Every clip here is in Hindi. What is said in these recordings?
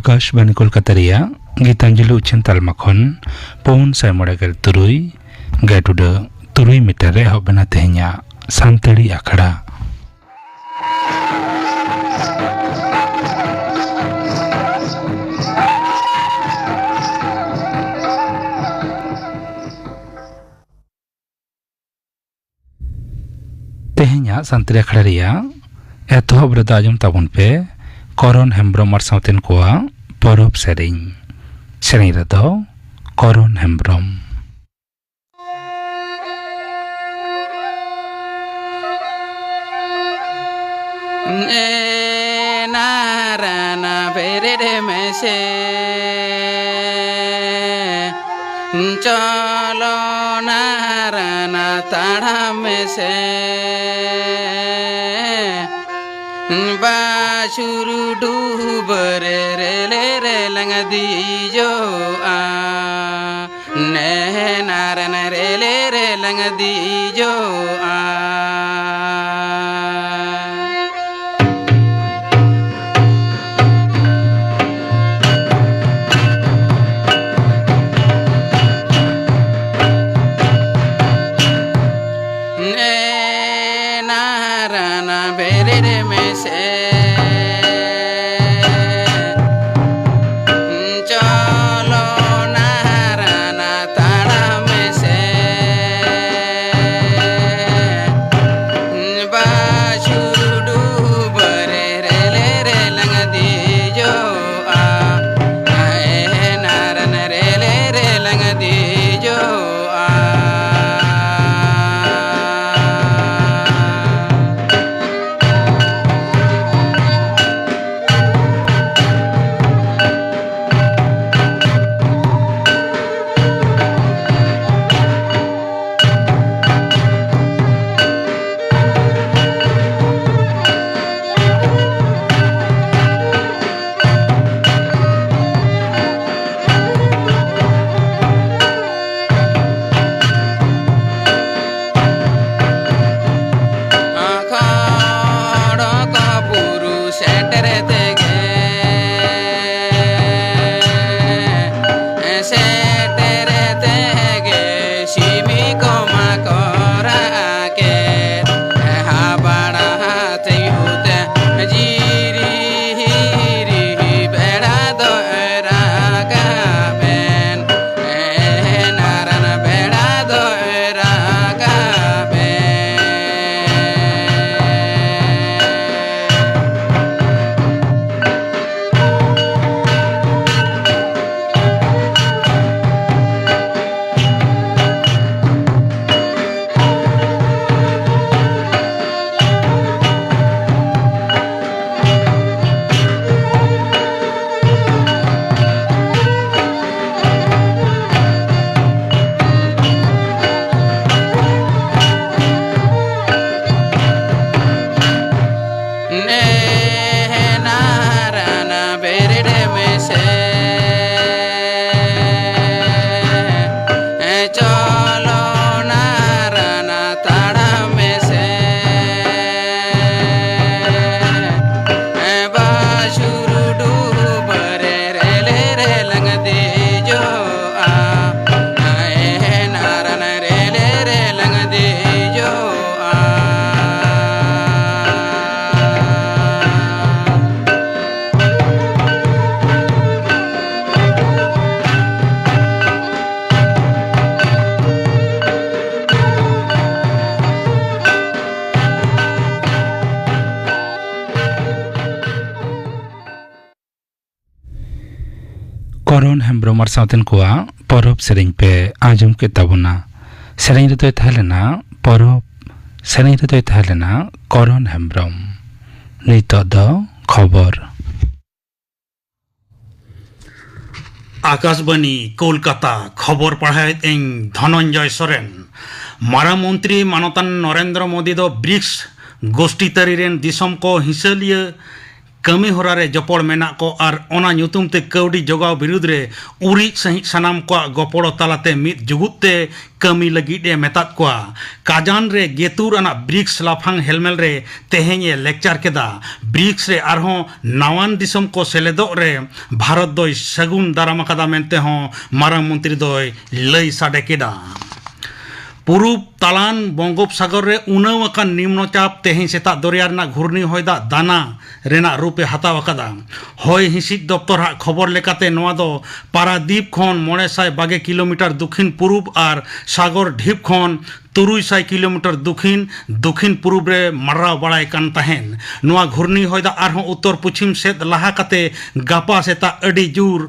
आकाशवाणी कोलकाता गीतांजलि उच्छेन तालमा खन पौन साय मोड़ेगल तुरुई गेटुड तुरुई मीटर रे हबना तेहnya सानताड़ी आखड़ा तेहnya सानताड़ी आखड़ा रिया एतोहब रे दाजम ताबुन पे करण हेम्ब्रम और साउतेन कोआ परब सेरें रेदो करण हेम्ब्रम नाराना बेरे में से चलो नाराना ताड़ा में से बाशुरु डूबर रे लंग दीजो आ ने नारन रे लंग दीजो आ नाराना बेरे में से करण हेम्ब्रम और साउतेन कोआ परब सेरें पे आजम के ताबुना सेरें रे तो थालेना परब सेरें रे तो थालेना करण हेम्ब्रम नितो द खबर आकाशवाणी कोलकाता खबर पढ़ाए धनंजय सोरेन मारा मंत्री मानतान नरेंद्र मोदी दो ब्रिक्स गोष्ठी तरीरेन दिसम को हिसलिय कमी होरा रे जपड़ मेना को आर ओना ᱧᱩᱛᱩᱢ ते कौडी जोगाव विरुद्ध रे उरी सही सनाम को गपड़ो तालाते मित जुगुते कमी लगिद मेतात को काजान रे गेतुर अना ब्रिक्स लाफांग हेलमेल रे तेहें लेक्चर केदा ब्रिक्स रे आरहों नावान दिसम को सेलेदो रे भारत दोय सगुन दाराम अकादा मेनते हों मारांग मंत्री दोय लई साडे केदा पूर्व तालान बंगोपसागर रे उनावकान निम्नचाप तेहें सेता दरिया रना घूर्णी होयदा दाना रेना रूपे हताव अकादा होय हिसिक दप्तर हा खबर लेकाते नोआ दो पारादीप खन 922 किलोमीटर दक्षिण पूर्व और सागर ढीप खन 300 किलोमीटर दक्षिण पूर्व रे मर्राव बड़ाय कान तहेन नोआ घूर्णी होयदा आरहों उत्तर पश्चिम सेद लहा काते गापा सेता अडी जोर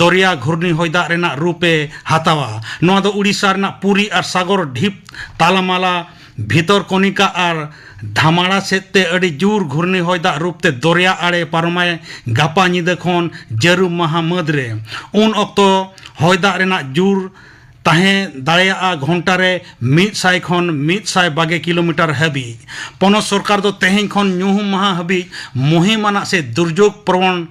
दरिया घूर्णी होयदा रेना रूपे हतावा नोआ दो उड़ीसा रेना पुरी और सागर ढीप तालामाला भीतर कनिका और धामाड़ा सेते अड़ी जोर घूर्णी होयदा रूपते दरिया आड़े पारमाय गापा निदा खन जरूम माहा मदरे उन अक्तो होयदा रेना जोर ताहें दाड़ेया घंटा रे 100 खन 120 किलोमीटर हबी पनत सरकार दो तेहें खन ᱧᱩᱦᱩᱢ माहा हबी मुहिमाना से दुर्योग प्रवण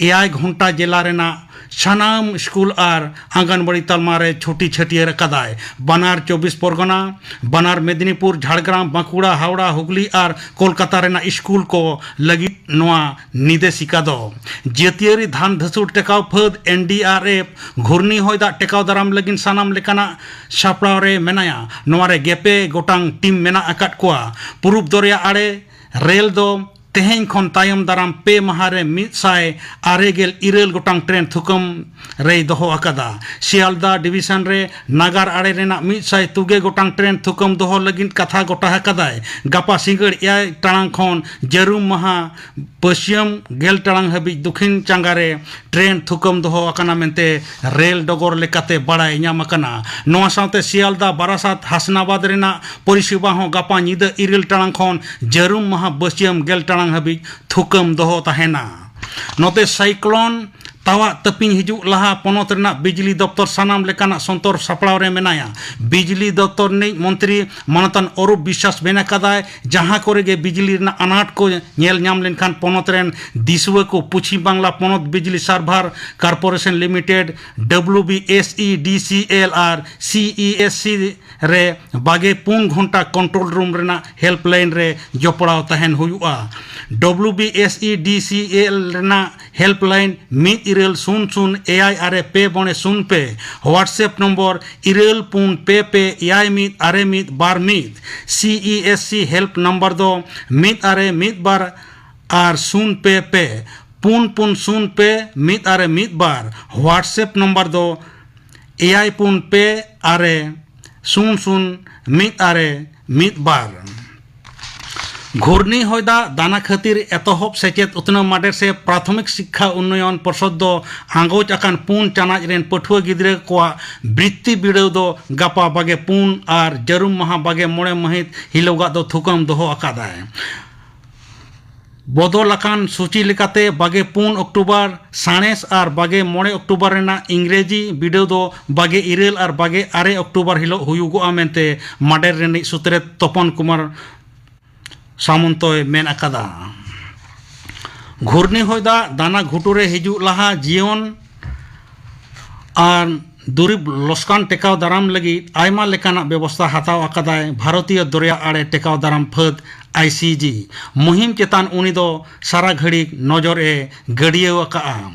1 घंटा जिला रेना सानाम स्कूल और आंगनबाड़ी तालमा रे छुट्टी छटियर कदाय बनार 24 परगना बनार मेदिनीपुर झाड़ग्राम बांकुड़ा हावड़ा हुगली और कोलकाता रेना स्कूल को लगी नोआ निर्देशिका दो जेतियारी धान धसुर टेकाव फद NDRF घूर्णी होयदा टेकाव दाराम लगिन सानाम लेकाना सापड़ाव रे मेनाया नोआ रे गेपे गोटांग टीम मेना अकाट कोआ पूर्व दरिया आड़े रेल दो तेहें खन तायम दाराम पे महारे 164 गोटांग ट्रेन थुकम रे दोहो अकादा सियालदा डिवीजन रे नागार आड़े रेना 103 गोटांग ट्रेन थुकम दोहो लगिन कथा गोटा अकादाय गापा सिंगड़ 1 टांग खन जरूम महा पश्चिम गेल टांग हबी दक्षिण चांगारे ट्रेन थुकम दोहो अकाना मेनते रेल डगर लेकाते बड़ाय ᱧᱟᱢ अकाना नोआ साथे सियालदा बारासात हासनाबाद रेना परिसेवा हो गापा निदा 1 टांग खन जरूम महा पश्चिम गेल टांग हबी थुकम दोहो तहेना नोते साइक्लोन तावा तपिंग हिजु लहा पनत रेना बिजली दफ्तर सानाम लेकाना संतर सापड़ाव रे मेनाया बिजली दफ्तर ने मंत्री मानतान अरूप विश्वास मेना कदाय जहां करे गे बिजली रेना अनाट को नेल ᱧᱟᱢ लेनखान पनत रेन दिसुवा को पश्चिम बांग्ला पनत बिजली सर्वर कॉर्पोरेशन लिमिटेड WBSEDCL और CESC रे बागे 4 घंटा कंट्रोल रूम रेना हेल्पलाइन रे जपड़ाव तहन हुआ WBSEDCL रेना हेल्पलाइन 1-0-0 AI आरे पे बने सुन पे WhatsApp number 1-2-1-1-1-2-1 CESC help number दो 1-1-1-2 और 0 पे 0-0 पे 1-1-1-2 व्हाट्सएप नंबर दो 1-0-0-1-1-2 घूर्णी होयदा दाना खातिर एतहब सेचेत उतना माडे से प्राथमिक शिक्षा उन्नयन परिषद दो आंगोज अकान 4 चानाच रेन पठुआ गिद्रे को वृत्ति बिड़ाव दो गापा बागे 4 और जरूम माहा बागे 9 महित हिलोगा दो थुकम दोहो अकादाय बदल अकान सूची लेकाते बागे 4 अक्टूबर सानेस और बागे 9 अक्टूबर रेना इंग्रेजी बिड़ाव दो बागे 9 और बागे 8 अक्टूबर हिलो हुयुगोआ मेनते माडेर रेनी सुत्रे तपन कुमार सामंतोय मेन अकादा घूर्णी होयदा दाना घुटुरे हिजु लहा जीवन और दुरीब लस्कान टेकाव दाराम लगी आयमा लेकाना व्यवस्था हताव अकादाय भारतीय दरिया आड़े टेकाव दाराम फद ICG मुहिम चेतान उनी दो सारा घड़ी नजर ए गड़िया अका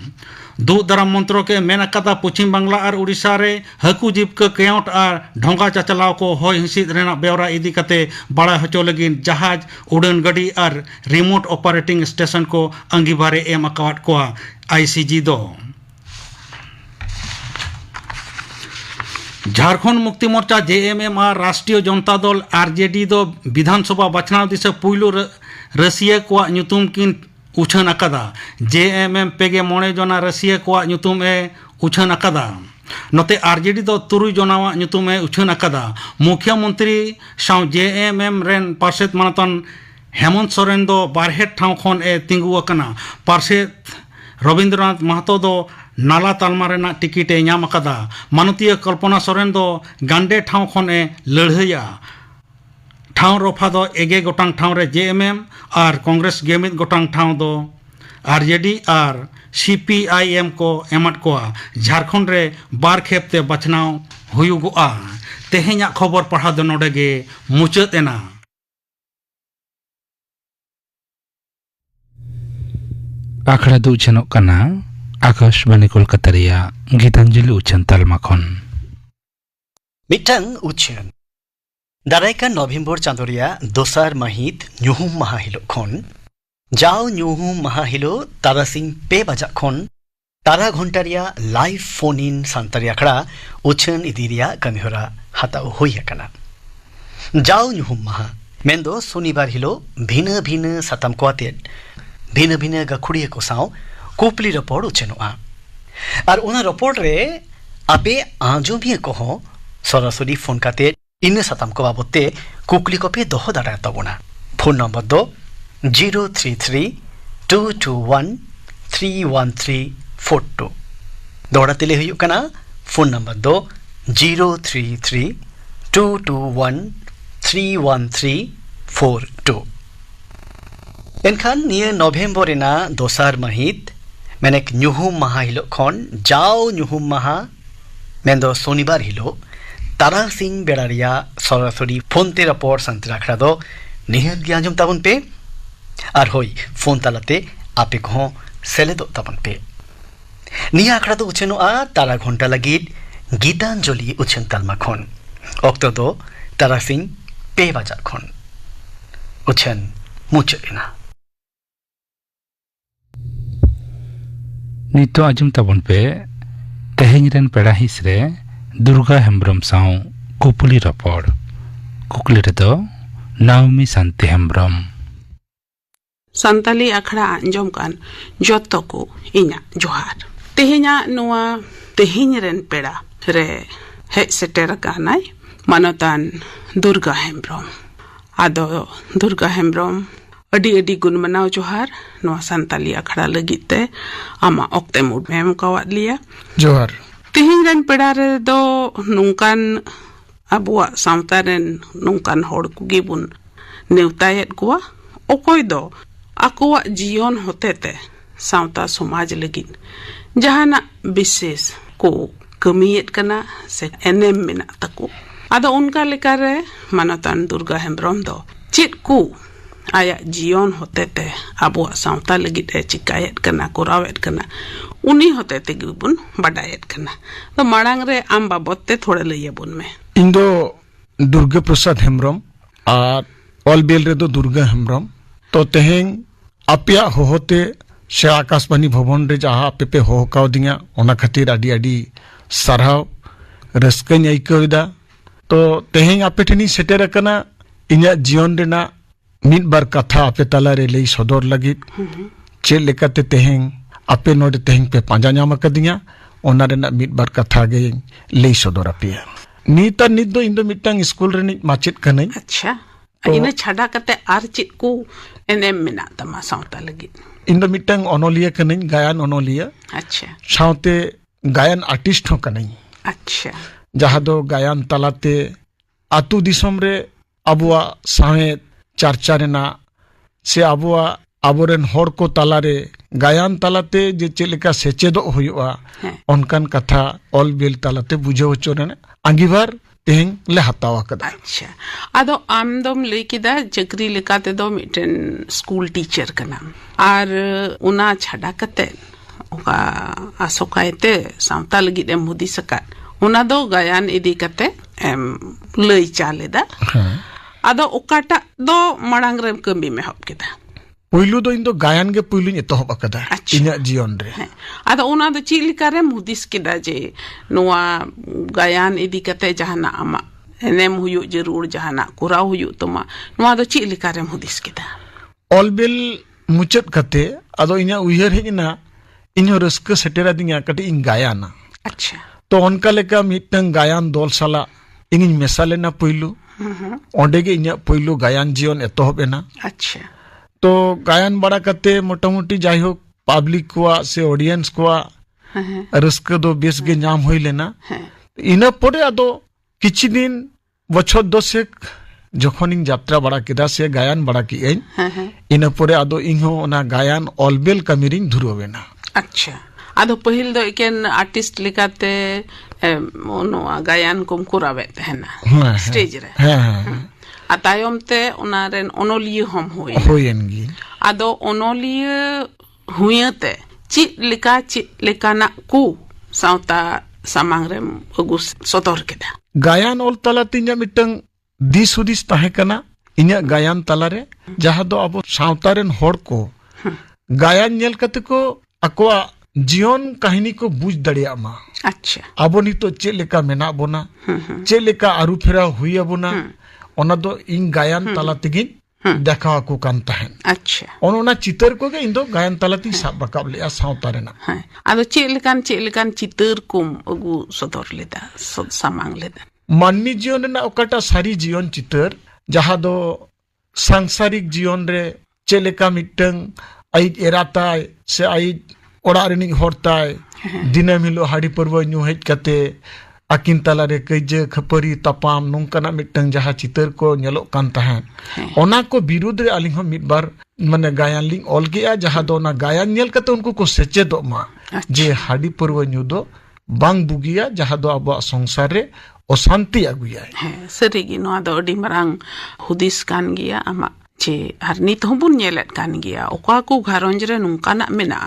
दूध दाराम मंत्रों के मेन अकादा पश्चिम बांग्ला और उड़ीसा रे हकू जीव के केवट और ढोंगा चाचलाव को होय हिसिद रेना बेवरा इदी कते बड़ा हचो लगी जहाज उड़न गड़ी और रिमोट ऑपरेटिंग स्टेशन को अंगीभारे एम अकावट को ICG दो झारखंड मुक्ति मोर्चा JMM और राष्ट्रीय जनता दल RJD दो विधानसभा बचनाव दिसे पुइलो रसिया को ᱧᱩᱛᱩᱢ किन उछन अकादा JMM पेगे 9 जना रसिया को ᱧᱩᱛᱩᱢ ए उछन अकादा नोते RJD दो 3 जनावा ᱧᱩᱛᱩᱢ ए उछन अकादा मुख्यमंत्री साव JMM रेन पार्षद मानतन हेमंत सोरेन दो बारहेट ठाव खन ए तिंगु अकना पार्षद रविंद्रनाथ महतो दो नाला तालमा रेना टिकिट ए ᱧᱟᱢ अकादा मानतीय कल्पना सोरेन दो गांडे ठाव खन ए लड़हैया ठाव रफा दो 11 गोटांग ठाव रे JMM और कांग्रेस 11 गोटांग ठाव दो आरजेडी और सीपीआईएम को एमत कोआ झारखंड रे बार खेपते बचनाव हुयुगोआ तेहेኛ खबर पढ़ा दो नोडे गे मुचाद एना आखड़ा दो उछनोग कना आकाशवाणी कोलकाता रिया गीतांजलि उछन तालमा खन मिटang उछन दारायकान नभेम्बर चांदोरिया दोसार महित ᱧᱩᱦᱩᱢ माहा हिलो खन जाओ ᱧᱩᱦᱩᱢ माहा हिलो तारासिंग पे बजा खन तारा घंटा रिया लाइव फोन इन सांतारी आखड़ा उछन इदिरिया कमिहोरा हाताव हुई हकना जाओ ᱧᱩᱦᱩᱢ माहा मेंदो शनिवार हिलो भिन्न भिन्न साताम कोआते भिन्न भिन्न गखुड़िया को साव कुपली रपोड़ उछनोआ और उना रपोड़ रे आपे आंजोमिया को हो सरासरी फोन काते इन साताम को बाबते कुकली को पे दोहो दाड़ा तबुना फोन नंबर दो 033-221-31342 दौड़ा तेले हुई कना फोन नंबर दो 033-221-31342 एनखान निये नभेम्बर ना दोसार महित मैंने ᱧᱩᱦᱩᱢ माहा हिलो खन जाओ ᱧᱩᱦᱩᱢ माहा मेंदो शनिवार हिलो तारा सिंह बेड़ारिया सरासरी फोन ते रपोर संतरा खड़ा दो निहत ज्ञानजम ताबन पे और होई फोन तालाते आपे को सेले दो ताबन पे निया खड़ा दो उछनो आ तारा घंटा लगी गीतांजलि उछन तालमा खन ओक्तो दो तारा सिंह पे बजा खन उछन मुचेना नितो आजम ताबन पे तेहेñ रेन पेड़ा हिस रे दुर्गा हेम्ब्रम साव कुपली रपड़ कुकली रे दो नाउमी शांति हेम्ब्रम संताली अखड़ा अंजम कान जोतो को इना जोहार तेहेñा नुआ तेहेñ रेन पेड़ा रे हे सेटेर कानाय मानोतान दुर्गा हेम्ब्रम आदो दुर्गा हेम्ब्रम अडी अडी गुण मनाव जोहार नुआ संताली अखड़ा लगिते आमा ओक्ते मुड मेम कावात लिया जोहार तेहेñ रेन पेड़ा रे दो नुंकान अबुआ सावता रेन नुंकान होड़ कुगी बुन नेवतायत कुआ ओकोय दो आकुआ जीवन होतेते सावता समाज लगिन जहाना विशेष को कमियत कना से एनेम मेना तको आदो उनका लेका रे मानतान दुर्गा हेम्ब्रम दो चित कु आया जीवन होतेते अबुआ सावता लगित ए चिकायत कना कोरावेत कना उनी होतेते गिबुन बडायत कना तो माड़ांग रे आम बाबते थोड़े लइया बुन में इंदो दुर्गा प्रसाद हेम्ब्रम और ऑलबेल रे दो दुर्गा हेम्ब्रम तो तेहेñ आपिया होते से आकाशवाणी भवन रे जहाँ आपे पे हो काव दिया ओना खातिर आडी आडी साराव रस्कन आइकदा तो तेहेñ आपे ठेनी सेटेर कना इन्या जीवन रेना मिद बार कथा आपे तला रे लई सदर लगित चेल लेकाते तेहेñ आपे नोडे तेहेñ पे पांजा नाम कदिया ओना रेना मिद बार कथा गे लई सदर आपिया नीता नित दो इंदो मिटंग स्कूल रे माचित कनै अच्छा इना छाड़ा कते आर चित को एनेम मेना तमा सावता लगित इंदो मिटंग ओनोलिया कनै गायन ओनोलिया अच्छा सावते गायन आर्टिस्ट हो कनै अच्छा जहाँ दो गायन तलाते आतु दिसम रे अबुआ साहे चर्चा रेना से अबुआ आबोरेन होड़ को तालारे गायन तालाते जे चेलेका सेचेदो हुयुआ ओनकान कथा ऑल बेल तालाते बुझाव चोरेन अंगीबार तेहेñ ले हतावा कदा अच्छा आदो आम दोम लेकिदा चक्री लेकाते दो मिटन स्कूल टीचर कना और उना छाड़ा कते ओका आसोकायते सावता लगी एम हुदी सकात उना दो गायन इदी कते एम लई चालेदा आदो ओकाटा दो मड़ांग रे कमी में हब केदा पुइलु दो इंदो गायन के पुइलु एतहब अकदा इना जीवन रे आदो उना दो चिलिका रे मुदिस केदा जे नोआ गायन इदी कते जहाना आमा एनेम हुयु जरूर जहाना कुराव हुयु तोमा नोआ दो चिलिका रे मुदिस केदा ऑलबेल मुचत कते आदो इना उयहर हेना इनो रस्क सेटेरा दिया कटे इन गायना अच्छा तो उनका लेका मिटंग गायन दल साला इन मेसालेना पुइलु ओंडेगे इना पुइलु गायन जीवन एतहब एना अच्छा तो गायन बड़ा कते मोटामोटी जाई हो पब्लिक को से ऑडियंस को रस्क दो बेस गे नाम होई लेना इना परे आदो किछि दिन बछर दसेक जखोनिंग यात्रा बड़ा किदा से गायन बड़ा की इन परे आदो इहो ओना गायन ऑलबेल कमिरिंग धुरोवेना। अच्छा आदो पहिल दो एकेन आर्टिस्ट लिकाते ओनो गायन कुम कुरावे तहना स्टेज रे तायम ते उनारेन ओनोलिया हम होयेनगी आदो ओनोलिया हुयते ची लेकाना कु सावता सामांग रे अगु सदर केदा गायन ऑल तला तिन्या मिटंग दिस हुदिस ताहे कना इन्या गायन तला रे जहां दो अब सावता रेन होड़ को गायन नेल कते को अकवा जीवन कहानी को बुझ दड़िया मा। अच्छा अब नितो चे लेका मेना बोना चे लेका आरु फेरा हुई अबोना ओना दो इन गायन तला तिगिन देखा को कान तहन। अच्छा ओना चितर को गे इंदो गायन तला ति साब रकाब ले सावता रेना आदो चे लेकान चितर कुम अगु सदर लेदा सामांग लेदा माननी जीवन ना ओकाटा सारी जीवन चितर जहां दो सांसारिक जीवन रे चे लेका मिटंग आई एराताय से आई ओड़ा रेनिंग होरताय दिनम हिलो हाड़ी पर्व न्यू हेज कते आकिन तला रे कइजे खपरी तपाम नोंकाना मिटंग जहां चितर को नेलो कान तहन ओना को विरुद्ध रे आलिंग मिट बार माने गायन लिंग ऑल गेया जहां दो ना गायन नेल कते उनको को सेचेदो मा जे हाड़ी पर्व न्यू दो बांग बुगिया जहां दो अब संसार रे अशांति आगुया सरीगी नो दो अडी मरांग हुदिस कान गिया आमा चे हर नित हो बुन नेलेट कान गिया ओका को घरंज रे नुकाना मेना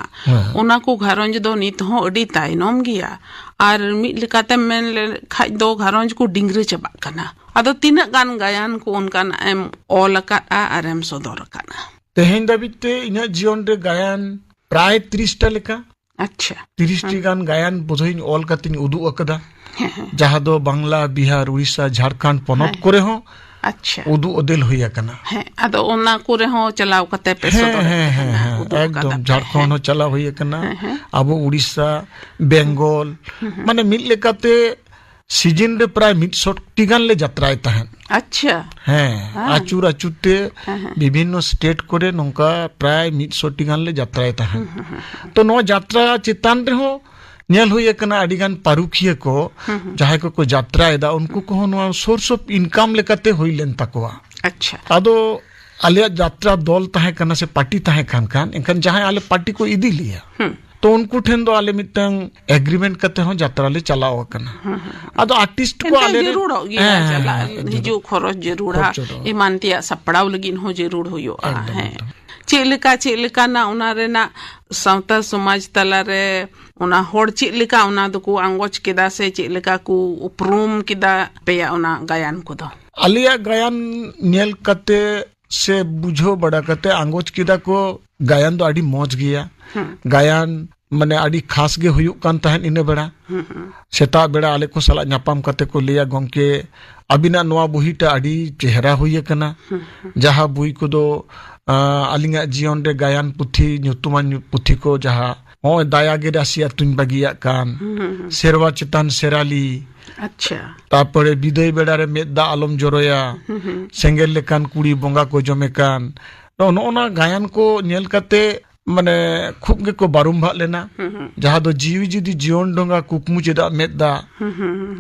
ओना को घरंज दो नित हो अडी ताइनोम गिया आर मि लिकाते मेन ले खाइ दो घरंज को डिंगरे चबा कना आदो तीना गान गायन को उनकान एम ऑल का आर एम सदर कना तेहेन दाबिते इना जीवन रे गायन प्राय 30 टा लेका। अच्छा 30 टी गान गायन बोधोइन ऑल कतिन उदु अकदा जहां दो बांग्ला बिहार उड़ीसा झारखंड पनत करे हो अच्छा उदु ओदेल होया कना है आदो ओना कोरे हो चलाव कते पे सदर एकदम झारखंड हो चला होया कना अब उड़ीसा बेंगल माने मिल लेकाते सीजन रे प्राय 100 टी गान ले यात्राय तहन। अच्छा हैं आचुर आचुते विभिन्न स्टेट करे नोंका प्राय 100 टी गान ले यात्राय तहन तो नो यात्रा चितान रे हो नेल हुई कना अडिगान पारुखिया को जहां को यात्रा एदा उनको को नो सोर्स ऑफ इनकम लेकाते होई लेन तकवा। अच्छा आदो आले यात्रा दल ताहे कना से पार्टी ताहे खान एखन जहां आले पार्टी को इदी लिया तो उनको ठेन दो आले मिटंग एग्रीमेंट करते हो यात्रा ले चलाओ कना आदो आर्टिस्ट को आले जरूर हो गया चला हिजो खरच जरूर इमानतिया सपड़ाव लगिन हो जरूर होयो है चेलिका ना उना रेना सावता समाज तला रे उना होड़ चेलिका उना दो को आंगोच केदा से चेलिका को उपरूम केदा पेया उना गायन को दो आलिया गायन नेल कते से बुझो बड़ा कते आंगोच केदा को गायन दो आडी मौज गया गायन माने आडी खास गे हुयुक कान तहन इने बेड़ा सेता बेड़ा आले को सला नापाम कते को लिया गमके अबिना नोआ बुहिटा आडी चेहरा हुई कना जहां बुई को दो आलिंगा जीवन रे गायन पुथी ᱧᱩᱛᱩᱢᱟᱱ पुथी को जहां हो दाया गे रासिया तुन बागिया कान सेरवा चितान सेराली। अच्छा तापरे विदय बेड़ा रे मेदा आलम जरोया सेंगेल लेकान कुड़ी बोंगा को जमे कान नोना गायन को नेल कते माने खूब गे को बारुम्भा लेना जहां दो जीवी जुदी जीवन डोंगा कुकमु चेदा मेदा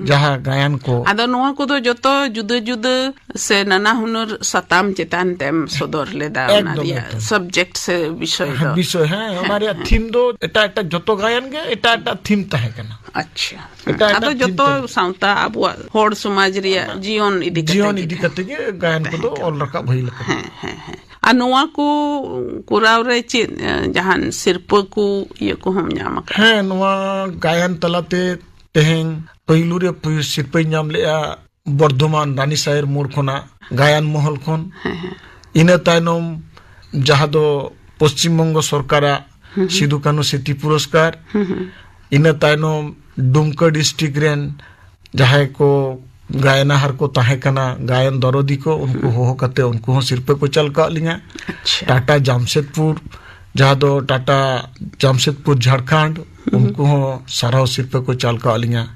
जहां गायन को आदो नोआ को दो जतो जुदे जुदे से नाना हुनर सताम चेतान तेम सदर लेदा नारिया सब्जेक्ट से विषय है हमारे थीम दो एटा एटा जतो गायन गे एटा एटा थीम ताहे कना। अच्छा आदो जतो सावता आबुआ होड़ समाज रिया जीवन इदी कते गे गायन को दो ऑल रका भइल है अनुआ को कुराव रे चे जहान सिरप को ये को हम नाम है नुआ गायन तलाते तेहें पहिलू रे सिरप नाम लेया बर्धमान रानी सायर मोड़ खोना गायन महल खोन इना तायनम जहां दो पश्चिम बंग सरकारा सिधु कानु सेती पुरस्कार इना तायनम दुमका डिस्ट्रिक्ट रेन जहां को गायना हर को ताहे कना गायन दरोदी को उनको हो कते उनको सिरपे को चल का लिया। अच्छा टाटा जामशेदपुर जहां दो टाटा जामशेदपुर झारखंड उनको साराव सिरपे को चल का लिया।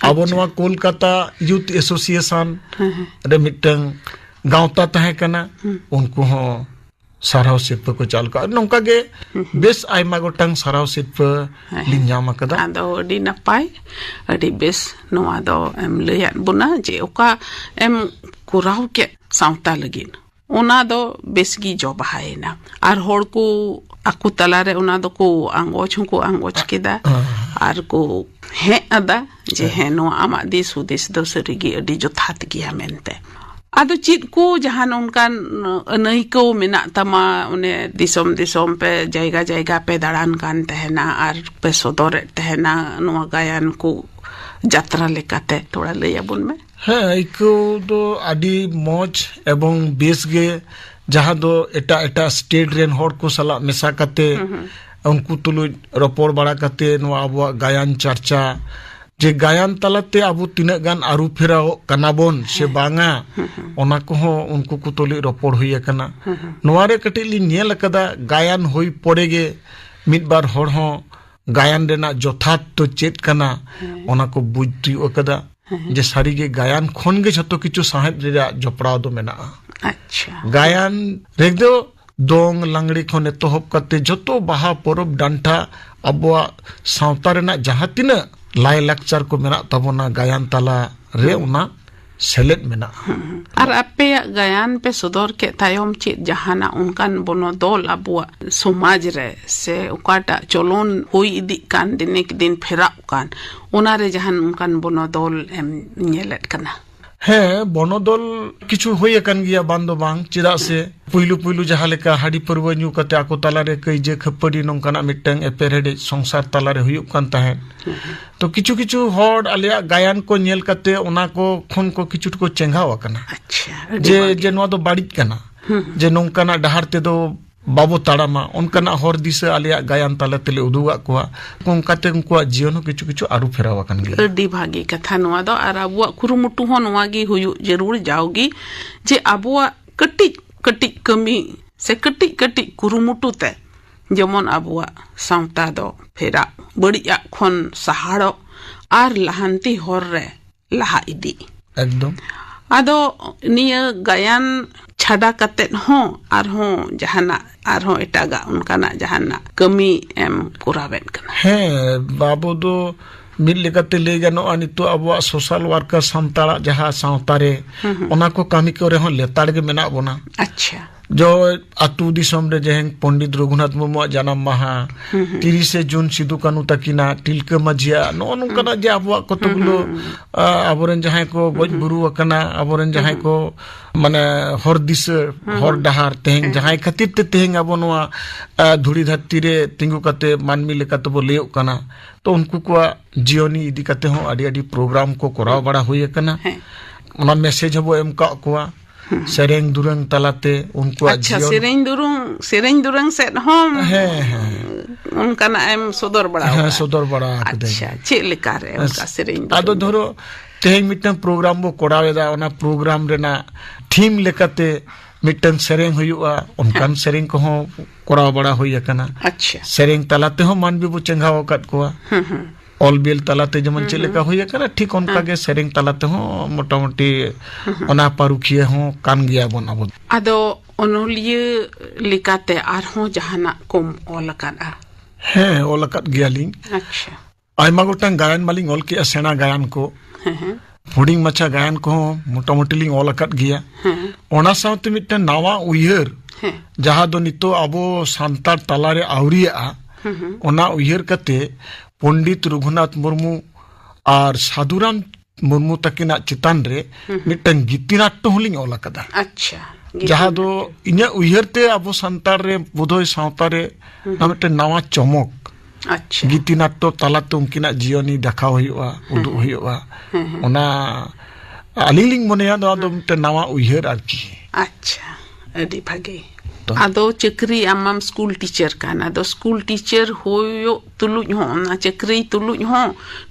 अब नवा कोलकाता यूथ एसोसिएशन रे मिटंग गांवता ताहे कना उनको साराव सिरपे को चल का नोंका गे बेस आइमा गोटांग साराव सिरपे लिन्यामा कदा आदो अडी नपाय अडी बेस नोआ दो एम लेया बुना जे ओका एम कुराव के सावता लगिन ओना दो बेसगी जो बहायना आर होड़ को aku talare una do ko angoch keda ar ko he ada je he no ama dis hudes do serigi adi jothat giya mente ado chit ko jahan unkan anai ko mena tama une disom pe jayga pe daran kan tehna ar pe sodore tehna no gayan ko jatra lekate thoda leyabun me ha iko do adi moj ebong bes ge जहाँ दो एटा स्टेट रेन हॉर को सला मेसा कते उनको तुलु रपोर बड़ा कते नो आबो गायन चर्चा जे गायन तलते आबो तिना गान आरु फेरा कनाबोन से बांगा ओना को हो उनको को तुलु रपोर हुई कना नोवारे कटे लि नेल कदा गायन होई पड़ेगे मिद बार हॉर हो गायन रेना जोथात तो चेत कना ओना को बुझती कदा जे सारी गे गायन खन गे जतो किछु साहेब रे जपड़ाव दो मेना अच्छा गायन रेगदो दोंग लंगड़ी खने तोहब कते जतो बाहा परब डांटा अबवा सावता रेना जहां तिना लाय लेक्चर को मेना तबोना गायन तला रे उना सेलेट मेना ar ape gayan pe sodor ke tayom chit jahana unkan bono dol abua somaj re se ukata cholon hoi idi kan dinik din phera kan onare jahan unkan bono dol em nyelet kana है बनोदल किछु होय कन गिया बांदो बांग चिरा से पुइलु जहां लेका हाडी परवा न्यू कते आको तालारे कई जे खपड़ी नंकाना मिटंग एपेरेडे संसार तालारे हुयुक कान ताहे तो किछु हॉड आलिया गायन को नेल कते ओना को खन को किछु को चेंगाव कना अच्छा जे नो दो बाड़ी कना जे नंकाना डहार ते दो बाबो ताड़ामा उनकाना हर दिशा आलिया गायन ताला तेले उदुगा कोआ कोंकाते उनका जीवन किछु आरु फेरावा कन गे अडी भागी कथा नोआ दो आर अबुआ कुरुमुटु हो नोआ गी हुयु जरूर जाओगी जे अबुआ कटी कमी से कटी कुरुमुटु ते जेमन अबुआ सावता दो फेरा बड़िया खन सहाड़ो आर लहांती हर रे लहा इदी एकदम आदो निया गायन छाड़ा कतेन हो आरहों जहाना आरहों एटागा उनकाना जहाना कमी एम कुरावेन कना है बाबू दो मिल लेकते ले गनो अनि तो अब सोशल वर्कर संताड़ा जहां सावतारे ओना को कामी करे हो लेताड़ के मेना बोना अच्छा जो अतु दिसम रे जेहंग पंडित रघुनाथ मुर्मु जन्म माहा 30 जून सिदु कानू तकिना तिलका मझिया नो नुकना जे अबवा कतगुलो अबोरन जहां को गज बुरु अकना अबोरन जहां को माने हर दिस हर डहार तेहंग जहां खातिर ते तेहंग अब नोआ धुड़ी धरती रे तिंगु कते मानमी लेका तो बोलेयो कना तो उनको को जीवनी इदी कते हो आडी प्रोग्राम को कराव बड़ा होय कना ओना मैसेज हबो एम का कोआ सेरेंग दुरंग तलाते उनको अच्छा सेरेंग दुरंग से होम है उनका ना एम सदर बड़ा अच्छा चेलिका रे उनका सेरेंग आदो धरो तेहे मिटन प्रोग्राम बो कोडावेदा ओना प्रोग्राम रेना थीम लेकाते मिटन सेरेंग हुयुआ उनकान सेरेंग को हो कोराव बड़ा होय कना अच्छा सेरेंग तलाते हो मान बिबु चंगाव कत कोआ ऑल बिल तलाते जमन चलेका होय कना ठीक उनका के सेरेंग तलाते हो मोटामोटी ओना पारुखिया हो कान गिया बन अब आदो ओनोलिए लिकाते आरहो जहाना कोम ओलकाना है ओलकत गियालिंग अच्छा आइमा गोटां गायन मालिंग ऑल के सेना गायन को हुडिंग मचा गायन को मोटामोटी लिंग ओलकत गिया ओना साउते मिटन नावा उयहर जहां दो नितो अबो सांतार तालारे आवरिया ओना उयहर कते पंडित रघुनाथ मुर्मु और साधुराम मुर्मु तकिना चितान रे मिटन गीतिनाट्य होलिंग ओलकदा अच्छा जहां दो इन्या उयहरते अबो संतार रे बुधोय सावता रे ना मिटन नावा चमक अच्छा गीतिनाट्य तालाते उनकिना जीवनी देखा हुआ उदु हुआ ओना अलिलिंग मनेया दो मिटन नावा उयहर आरकी अच्छा अडी भागे आदो चक्री आमाम स्कूल टीचर काना दो स्कूल टीचर होयो तुलुज हो ना चक्री तुलुज हो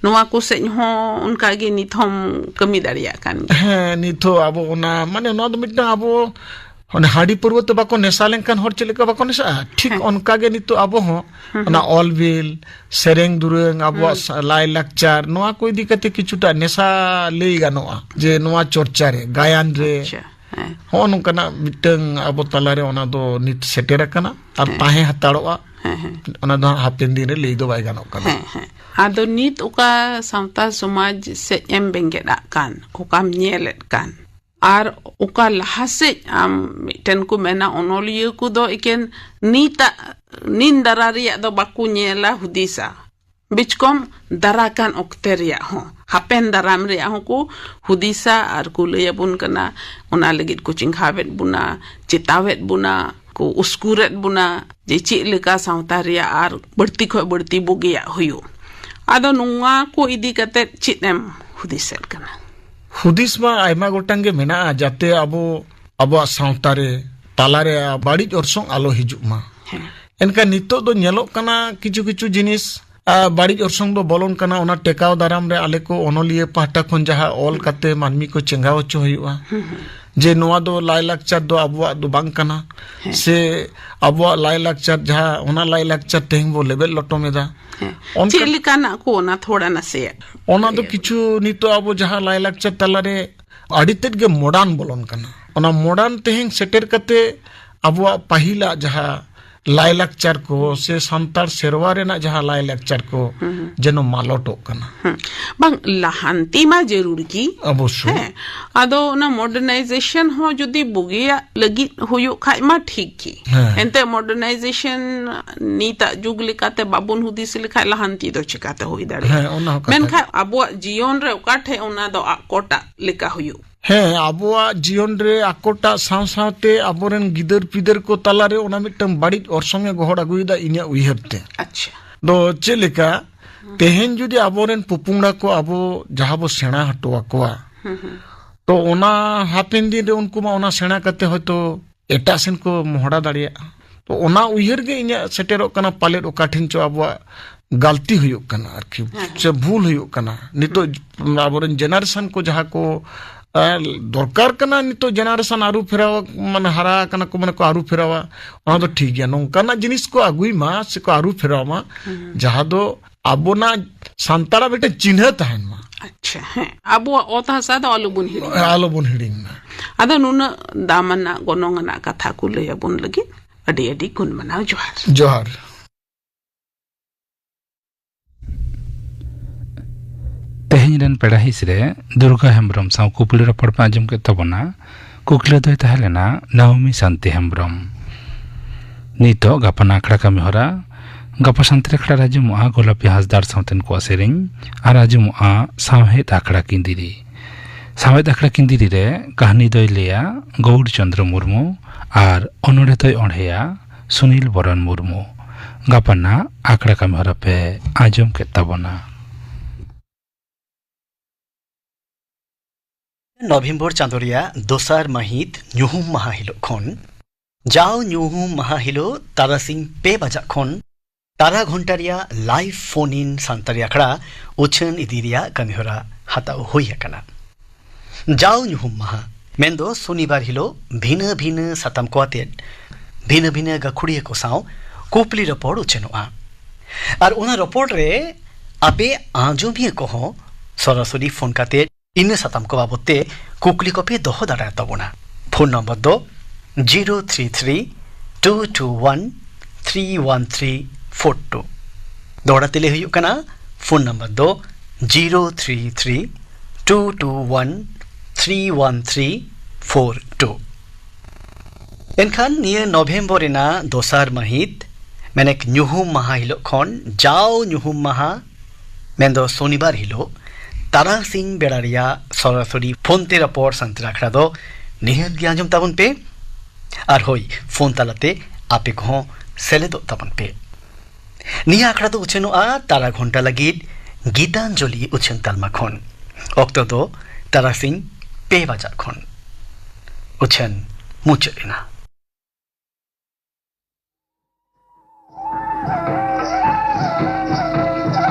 नोवा को से हो उनका गे निथम कमी दाड़िया कान है निथो अबो ओना माने नो दो मिटन अबो ओने हाडी पर्वत बाको नेसालें कान हर चलेका बाको नेसा ठीक उनका गे नितो अबो हो ओना ऑल विल सेरेंग दुरंग अबो लाय लेक्चर नोवा को इदी कते किछुटा नेसा लेई गानोआ जे नोवा चर्चा रे गायन रे हो नोकना मिटंग अबो तालारे ओना दो नित सेटेर कना और ताहे हताड़ोआ ओना दो हापेन दिन रे लेई दो बाय गानो कना आदो नित उका सावता समाज से एम बेंगेडा कान उकाम नेलेट कान आर ओका लहासे आम मिटन को मेना ओनोलियो को दो एकेन नीन दारा रिया दो बाकू नेला हुदिसा बिचकम दाराकान ऑक्टे रिया हो हापेन दाराम रिया हो को हुदिसा आर को लेबुन कना ओना लगित को चिंखावेट बुना चितावेट बुना को उसकुरेट बुना जे ची लेका सावता रिया आर बढ़ती खो बढ़ती बोगिया हुयो आदो नुंगा को इदी कते चितम हुदिसेट कना हुदिस मा आयमा गोटांग गे मेना जाते अबो सावतारे तालारे बाड़ी ऑर्सों आलो हिजुक मा एनका नितो दो नेलोक कना किछु जिनिस बाड़ी ऑर्सों दो बोलोन कना ओना टेकाव दाराम रे आले को ओनोलिए पाहटा खन जहा ऑल कते मानमी को चेंगाव चो हुआ जे नोआ दो लाइलाकचार दो अबुआ दो बांग कना से अबुआ लाइलाकचार जहा ओना लाइलाकचार तेंग बो लेबल लटो मेदा चेलिका ना को ओना थोड़ा ना से ओना दो किछु नितो अबो जहा लाइलाकचार तलारे अडितेट गे मॉडर्न बोलोन कना ओना मॉडर्न तेंग सेटेर कते अबुआ पहिला जहा लाइलाकचार को से संतार सेरवा रेना जहा लाइलाकचार को जेनो मालोटो कना बांग लहांती मा जरूर की अवश्य है आदो ना मॉडर्नाइजेशन हो जदी बुगिया लगी होयो खाय मा ठीक की एंते मॉडर्नाइजेशन नीता जुग लिकाते बाबुन हुदिस लिखा लहांती दो चिकाते होई दारे मेन खा अबो जीवन रे ओकाठे ओना दो आकोटा लिका होयो है अबुआ जीवन रे आकोटा सावते अबोरेन गिदर पिदर को तालारे ओना मिटम बाड़ी ऑर्सोंगे गोहड़ अगुइदा इन्या उइहरते अच्छा दो चेलेका तेहेन जुदी अबोरेन पुपुंगड़ा को अबो जहा बो सेना हटवा कोआ तो ओना हापेन दिन रे उनको मा ओना सेना कते होतो एटा सेन को मोहड़ा दाड़िया तो ओना उइहर गे इन्या सेटेरो कना पालेट ओकाठिन चो अबुआ गलती हुयो कना आरकी से भूल हुयो कना नितो अबोरेन जनरेशन को जहा को दरकार कना नितो जनरेशन आरु फेरावा माने हरा कना को माने को आरु फेरावा ओना तो ठीक गया नोंकाना जिनिस को अगुई मा से को आरु फेरावा जहा दो अबोना संतारा बेटे चिन्ह तहन मा अच्छा है अबो ओता सादा आलुबुन हिडिंग ना अदा नुना दामना गोनोंगना कथा को ले बुन लगी अडी अडी गुन मनाव जोहार तेहन रन पेड़ा हिसरे दुर्गा हेम्ब्रम साव कुपली रपड़ पे आजम के तबना कुकले दो तहलेना नाओमी शांति हेम्ब्रम नीतो गपना आखड़ा कमी होरा गप शांति रखड़ा राजुमुआ गोलापी हासदार सावतेन को सेरिंग आ राजुमुआ सावहेद आखड़ा किंदिरी रे कहानी दोय लिया गौड़ चंद्र मुर्मू और अनोड़े दोय ओढ़ेया सुनील बरन मुर्मू गपना आखड़ा कमी होरा पे आजम के तबना नभेम्बर चांदोरिया दोसार महित ᱧᱩᱦᱩᱢ माहा हिलो खन जाओ ᱧᱩᱦᱩᱢ माहा हिलो तारासिंग पे बजा खन तारा घंटारिया लाइव फोन इन सांतारी आखड़ा उछन इदिरिया कमिहोरा हाताओ हुई कना जाओ ᱧᱩᱦᱩᱢ माहा मेंदो शनिवार हिलो भिन्न भिन्न साताम कोआते भिन्न भिन्न गखुड़िया को साव कुपली रपोड़ उछेनोआ और उना रपोड़ रे आपे आजोमिया को हो सरासरी फोन काते इन साताम को बाबते कुकली को पे दोह दाड़ा तबना फोन नंबर दो 033-221-31342 दौड़ा तेले हुई कना फोन नंबर दो 033-221-31342 एनखान निये नभेम्बर रेना दोसार महित मेनेक ᱧᱩᱦᱩᱢ माहा हिलो खन जाओ ᱧᱩᱦᱩᱢ माहा मेंदो शनिवार हिलो तारा सिंह बेड़ारिया सरासरी फोन ते रपोर संतराखड़ा दो निहत ज्ञानजम ताबन पे और होई फोन तालाते आपे को सेले दो ताबन पे निया आखड़ा तो उछेनो आ तारा घंटा लगी गीतांजलि उछन तालमा खन ओक्तो दो तारा सिंह पे बाजा खन उछन मुचेना